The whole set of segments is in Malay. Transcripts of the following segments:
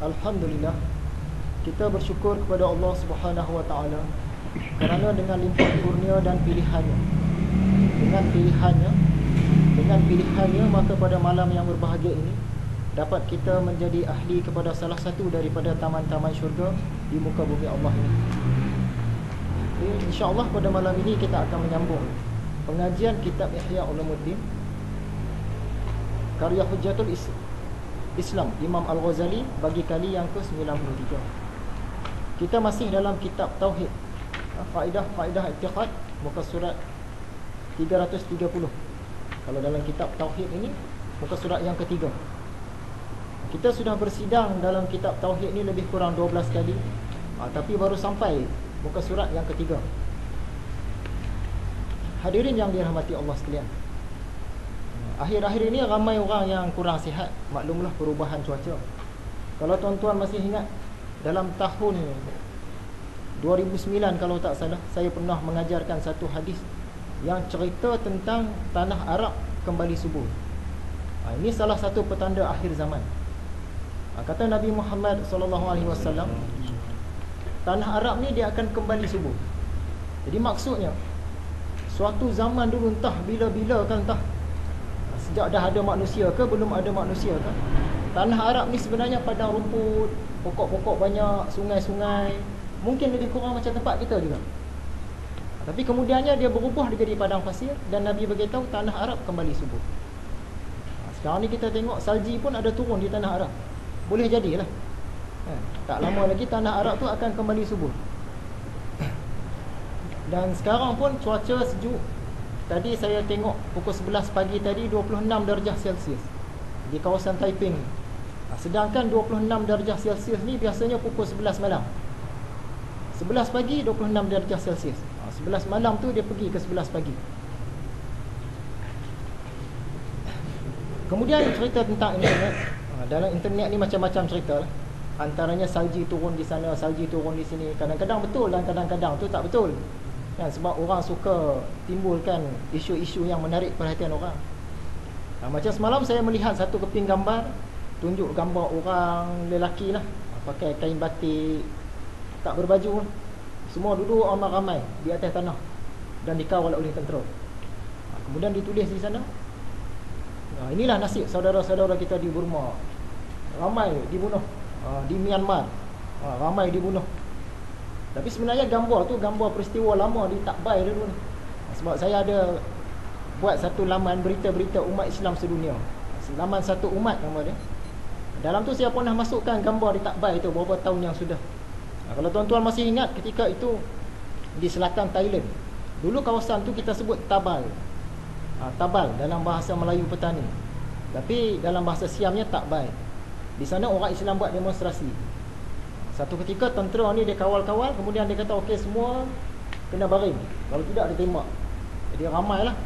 Alhamdulillah, kita bersyukur kepada Allah Subhanahu wa taala kerana dengan limpah kurnia dan pilihannya. Dengan pilihannya maka pada malam yang berbahagia ini dapat kita menjadi ahli kepada salah satu daripada taman-taman syurga di muka bumi Allah ini. InsyaAllah pada malam ini kita akan menyambung pengajian kitab Ihya Ulumuddin karya Hujjatul Islam Imam Al-Ghazali bagi kali yang ke-93. Kita masih dalam kitab Tauhid, Faedah I'tiqad, muka surat 330. Kalau dalam kitab Tauhid ini muka surat yang ketiga. Kita sudah bersidang dalam kitab Tauhid ini lebih kurang 12 kali, tapi baru sampai muka surat yang ketiga. Hadirin yang dirahmati Allah sekalian, akhir-akhir ini ramai orang yang kurang sihat. Maklumlah perubahan cuaca. Kalau tuan-tuan masih ingat, dalam tahun 2009 kalau tak salah, saya pernah mengajarkan satu hadis yang cerita tentang tanah Arab kembali subur. Ini salah satu petanda akhir zaman. Kata Nabi Muhammad SAW, tanah Arab ni dia akan kembali subur. Jadi maksudnya, suatu zaman dulu entah bila-bila kan, entah sejak dah ada manusia ke belum ada manusia ke, tanah Arab ni sebenarnya padang rumput, pokok-pokok banyak, sungai-sungai, mungkin lebih kurang macam tempat kita juga. Tapi kemudiannya dia berubah jadi padang pasir, dan Nabi beritahu tanah Arab kembali subur. Sekarang ni kita tengok salji pun ada turun di tanah Arab. Boleh jadilah, tak lama lagi tanah Arab tu akan kembali subur. Dan sekarang pun cuaca sejuk. Tadi saya tengok pukul 11 pagi tadi 26 darjah Celsius di kawasan Taiping. Sedangkan 26 darjah Celsius ni biasanya pukul 11 malam. 11 pagi 26 darjah Celsius. 11 malam tu dia pergi ke 11 pagi. Kemudian cerita tentang internet. Dalam internet ni macam-macam cerita lah. Antaranya salji turun di sana, salji turun di sini. Kadang-kadang betul dan kadang-kadang tu tak betul. Sebab orang suka timbulkan isu-isu yang menarik perhatian orang. Macam semalam saya melihat satu keping gambar, tunjuk gambar orang lelaki lah, pakai kain batik, tak berbaju, semua duduk ramai-ramai di atas tanah dan dikawal oleh tentera. Kemudian ditulis di sana, inilah nasib saudara-saudara kita di Burma, ramai dibunuh. Di Myanmar, ramai dibunuh. Tapi sebenarnya gambar tu gambar peristiwa lama di Takbai dulu ni. Sebab saya ada buat satu laman berita-berita umat Islam sedunia, laman satu umat nama dia. Dalam tu saya pernah masukkan gambar di Takbai itu beberapa tahun yang sudah. Kalau tuan-tuan masih ingat, ketika itu di selatan Thailand. Dulu kawasan tu kita sebut Tabal. Tabal dalam bahasa Melayu petani, tapi dalam bahasa Siamnya Takbai. Di sana orang Islam buat demonstrasi. Satu ketika tentera ni dia kawal-kawal, kemudian dia kata okey semua kena baring, kalau tidak dia tembak. Jadi ramailah,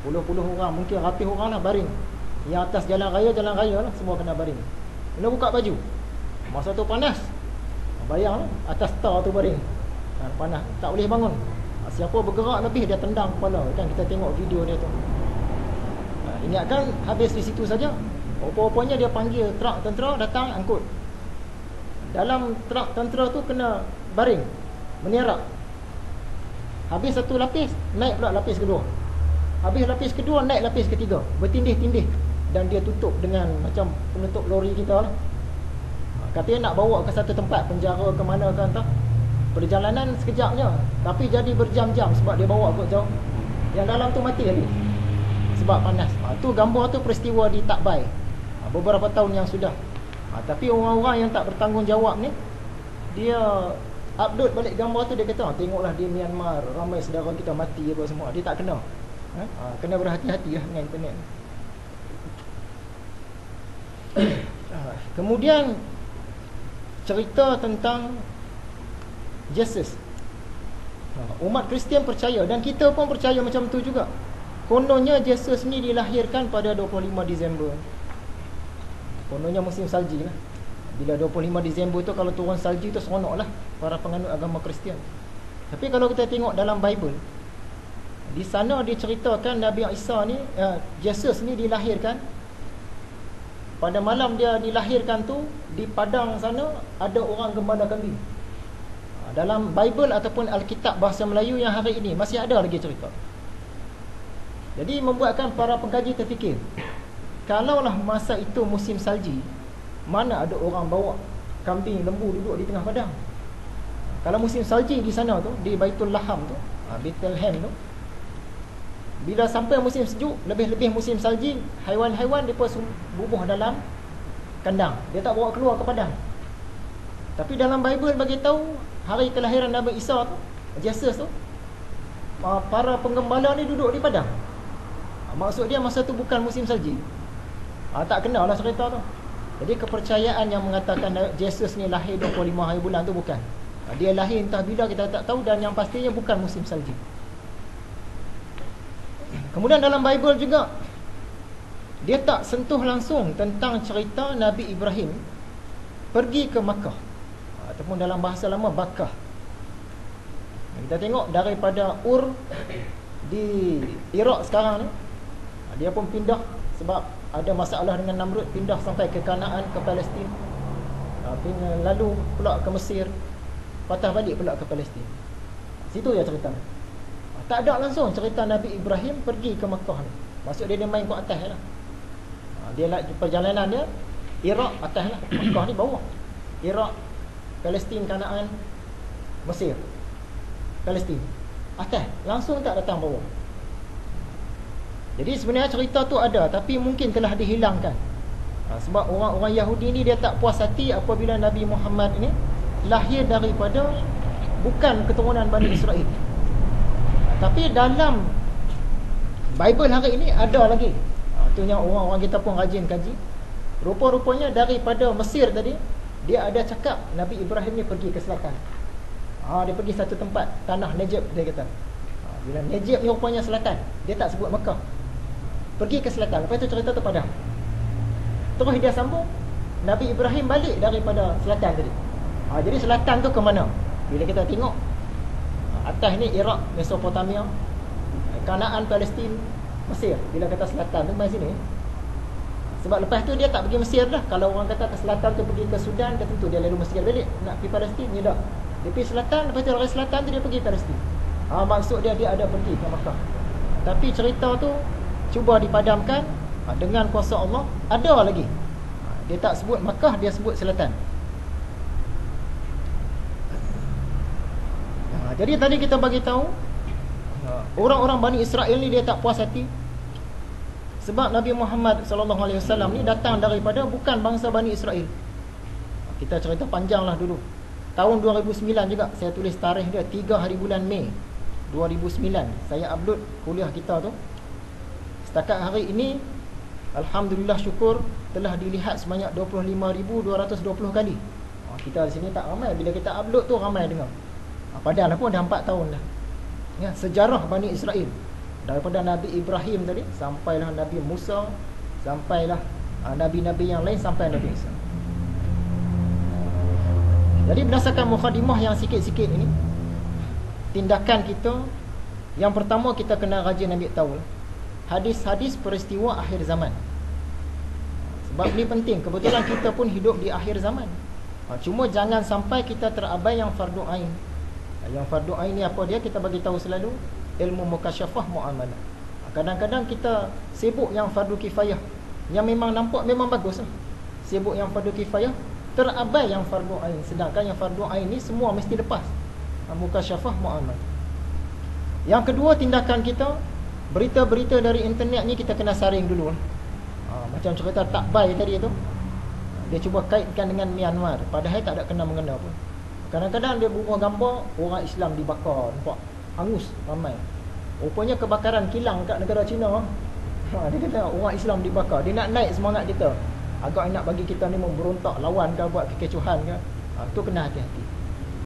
puluh-puluh orang, mungkin ratus orang lah baring. Yang atas jalan raya lah, semua kena baring. Kena buka baju. Masa tu panas, bayanglah atas tar tu baring, panas, tak boleh bangun. Siapa bergerak lebih dia tendang kepala. Kan kita tengok video dia tu. Ingatkan habis di situ saja. Rupa-rupanya dia panggil truk tentera datang angkut. Dalam truk tentera tu kena baring, menerak. Habis satu lapis, naik pula lapis kedua. Habis lapis kedua, naik lapis ketiga, bertindih-tindih. Dan dia tutup dengan macam penutup lori kita lah. Katanya nak bawa ke satu tempat, penjara ke mana ke entah. Perjalanan sekejapnya, tapi jadi berjam-jam sebab dia bawa kot jauh. Yang dalam tu mati lagi sebab panas. Tu gambar tu peristiwa di Takbai, beberapa tahun yang sudah. Tapi orang-orang yang tak bertanggungjawab ni, dia upload balik gambar tu. Dia kata tengoklah di Myanmar ramai saudara kita mati apa semua. Dia tak kena. Kena berhati-hati lah dengan internet. Kemudian cerita tentang Jesus. Umat Kristian percaya, dan kita pun percaya macam tu juga. Kononnya Jesus ni dilahirkan pada 25 Disember. Kononnya musim salji lah. Bila 25 Disember tu kalau turun salji tu seronok lah para penganut agama Kristian. Tapi kalau kita tengok dalam Bible, di sana diceritakan Nabi Isa ni, Jesus ni dilahirkan pada malam dia dilahirkan tu, di padang sana ada orang gembala kambing. Dalam Bible ataupun Alkitab bahasa Melayu yang hari ini masih ada lagi cerita. Jadi membuatkan para pengkaji terfikir, kalaulah masa itu musim salji, mana ada orang bawa kambing lembu duduk di tengah padang. Kalau musim salji di sana tu, di Baitul Laham tu, Bethlehem tu, bila sampai musim sejuk, lebih-lebih musim salji, haiwan-haiwan mereka bubuh dalam kandang. Dia tak bawa keluar ke padang. Tapi dalam Bible bagi tahu hari kelahiran Nabi Isa tu, Jesus tu, para penggembala ni duduk di padang. Maksud dia masa tu bukan musim salji. Tak kenal lah cerita tu. Jadi kepercayaan yang mengatakan Jesus ni lahir 25 hari bulan tu bukan. Dia lahir entah bila kita tak tahu, dan yang pastinya bukan musim salji. Kemudian dalam Bible juga dia tak sentuh langsung tentang cerita Nabi Ibrahim pergi ke Makkah, ataupun dalam bahasa lama Bakkah. Kita tengok daripada Ur di Iraq sekarang ni, dia pun pindah sebab ada masalah dengan Namrud, pindah sampai ke Kanaan, ke Palestin, lalu pula ke Mesir, patah balik pula ke Palestin. Situ ya cerita. Tak ada langsung cerita Nabi Ibrahim pergi ke Makkah ni. Maksud dia main ke atas lah. Dia perjalanan dia Iraq atas lah, Makkah ni bawah. Iraq, Palestin, Kanaan, Mesir, Palestin atas, langsung tak datang bawah. Jadi sebenarnya cerita tu ada, tapi mungkin telah dihilangkan. Sebab orang-orang Yahudi ni dia tak puas hati apabila Nabi Muhammad ni lahir daripada bukan keturunan Bani Israel. Tapi dalam Bible hari ini ada lagi. Itunya orang-orang kita pun rajin kaji. Rupa-rupanya daripada Mesir tadi, dia ada cakap Nabi Ibrahim ni pergi ke selatan. Dia pergi satu tempat, tanah Najib dia kata. Bila Najib ni rupanya selatan, dia tak sebut Mekah. Pergi ke selatan. Lepas tu cerita tu padam. Terus dia sambung, Nabi Ibrahim balik daripada selatan tadi. Jadi selatan tu ke mana? Bila kita tengok, atas ni Iraq, Mesopotamia, Kanaan, Palestin, Mesir. Bila kata selatan tu main sini. Sebab lepas tu dia tak pergi Mesir dah. Kalau orang kata ke selatan tu pergi ke Sudan, dia tentu dia lalu Mesir balik. Nak pergi Palestin, dia tak. Dia pergi selatan, lepas tu dari selatan tu dia pergi Palestin. Maksud dia ada pergi ke Makkah. Tapi cerita tu cuba dipadamkan dengan kuasa Allah. Ada lagi. Dia tak sebut Makkah, dia sebut selatan. Jadi tadi kita bagi tahu orang-orang Bani Israel ni dia tak puas hati sebab Nabi Muhammad SAW ni datang daripada bukan bangsa Bani Israel. Kita cerita panjanglah dulu. Tahun 2009 juga saya tulis tarikh dia, 3 hari bulan Mei 2009 saya upload kuliah kita tu. Setakat hari ini alhamdulillah syukur telah dilihat sebanyak 25,220 kali. Kita di sini tak ramai, bila kita upload tu ramai dengar. Padahal pun dah 4 tahun dah. Ya, sejarah Bani Israel daripada Nabi Ibrahim tadi sampailah Nabi Musa, sampailah nabi-nabi yang lain, sampai Nabi Isa. Jadi berdasarkan mukadimah yang sikit-sikit ini, tindakan kita yang pertama kita kena rajin ambil tahu hadis-hadis peristiwa akhir zaman. Sebab ni penting, kebetulan kita pun hidup di akhir zaman. Cuma jangan sampai kita terabai yang fardu ain. Yang fardu ain ni apa dia? Kita bagi tahu selalu ilmu mukasyafah muamalah. Kadang-kadang kita sibuk yang fardu kifayah, yang memang nampak memang bagus lah. Sibuk yang fardu kifayah, terabai yang fardu ain. Sedangkan yang fardu ain ni semua mesti lepas. Mukasyafah muamalah. Yang kedua, tindakan kita, berita-berita dari internet ni kita kena saring dulu. Macam cerita Takbai tadi tu, dia cuba kaitkan dengan Myanmar, padahal tak ada kena-mengena pun. Kadang-kadang dia bubuh gambar orang Islam dibakar, nampak hangus ramai. Rupanya kebakaran kilang kat negara China. Dia kata orang Islam dibakar. Dia nak naik semangat kita, agak nak bagi kita ni memberontak lawan ke, buat kekecohan ke. Tu kena hati-hati.